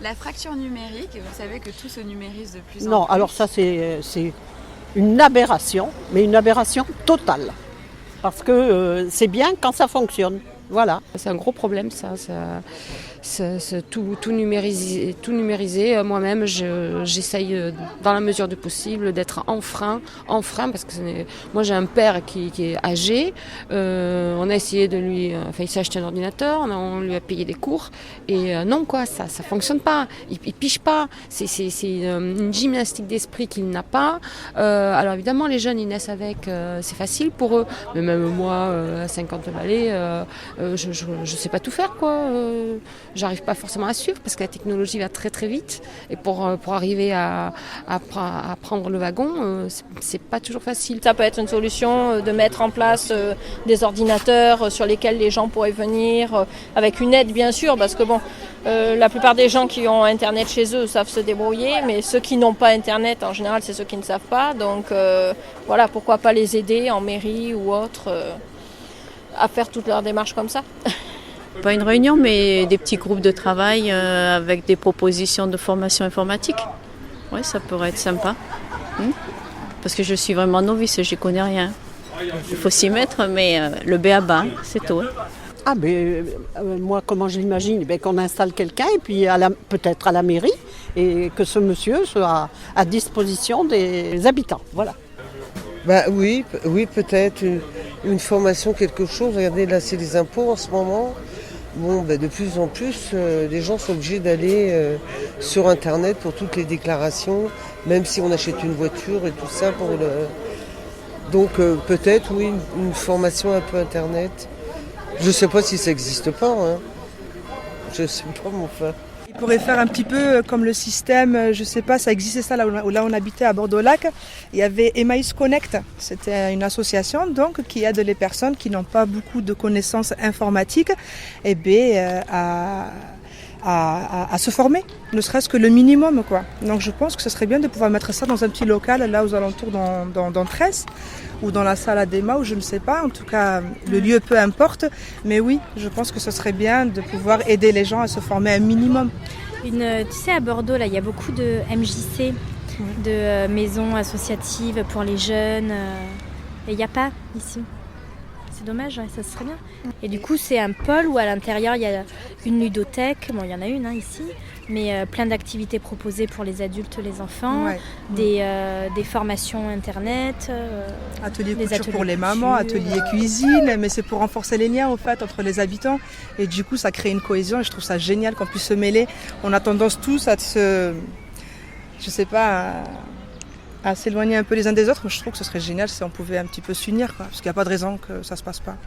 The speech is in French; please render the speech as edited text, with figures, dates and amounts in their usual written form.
La fracture numérique, vous savez que tout se numérise de plus en plus. Non, alors ça c'est une aberration, mais une aberration totale. Parce que c'est bien quand ça fonctionne. Voilà. C'est un gros problème ça, tout numériser. Moi-même, j'essaye dans la mesure du possible d'être en frein, parce que moi j'ai un père qui est âgé. On a essayé de lui, il s'est acheté un ordinateur, on lui a payé des cours et non quoi, ça fonctionne pas. Il pige pas. C'est une gymnastique d'esprit qu'il n'a pas. Alors évidemment, les jeunes ils naissent avec, c'est facile pour eux, mais même moi à 50 balais. Je sais pas tout faire quoi. J'arrive pas forcément à suivre parce que la technologie va très très vite et pour arriver à prendre le wagon, c'est pas toujours facile. Ça peut être une solution de mettre en place des ordinateurs sur lesquels les gens pourraient venir avec une aide bien sûr parce que la plupart des gens qui ont internet chez eux savent se débrouiller, mais ceux qui n'ont pas internet en général c'est ceux qui ne savent pas. Donc voilà, pourquoi pas les aider en mairie ou autre à faire toutes leurs démarches comme ça. Pas une réunion, mais des petits groupes de travail avec des propositions de formation informatique. Oui, ça pourrait être sympa. Parce que je suis vraiment novice, je n'y connais rien. Il faut s'y mettre, mais le b.a.-ba, c'est tout. Ah mais moi comment je l'imagine, qu'on installe quelqu'un et puis peut-être à la mairie et que ce monsieur soit à disposition des habitants. Voilà. Oui, peut-être une formation, quelque chose. Regardez, là, c'est les impôts en ce moment. De plus en plus, les gens sont obligés d'aller sur Internet pour toutes les déclarations, même si on achète une voiture et tout ça. Donc peut-être, oui, une formation un peu Internet. Je ne sais pas si ça n'existe pas. Hein. Je ne sais pas, mon frère. Il pourrait faire un petit peu comme le système, je sais pas, ça existait ça là on habitait à Bordeaux-Lac. Il y avait Emmaüs Connect, c'était une association donc qui aide les personnes qui n'ont pas beaucoup de connaissances informatiques à se former, ne serait-ce que le minimum quoi. Donc je pense que ce serait bien de pouvoir mettre ça dans un petit local là aux alentours dans Tresse ou dans la salle Adema ou je ne sais pas, en tout cas le lieu peu importe, mais oui, je pense que ce serait bien de pouvoir aider les gens à se former un minimum. Tu sais à Bordeaux là il y a beaucoup de MJC, de maisons associatives pour les jeunes et il n'y a pas ici. C'est dommage, ça serait bien. Et du coup, c'est un pôle où à l'intérieur, il y a une ludothèque. Bon, il y en a une ici, mais plein d'activités proposées pour les adultes, les enfants, des formations Internet. Ateliers couture pour les mamans, ateliers cuisine, mais c'est pour renforcer les liens en fait, entre les habitants. Et du coup, ça crée une cohésion et je trouve ça génial qu'on puisse se mêler. On a tendance tous à s'éloigner un peu les uns des autres, mais je trouve que ce serait génial si on pouvait un petit peu s'unir, parce qu'il n'y a pas de raison que ça ne se passe pas.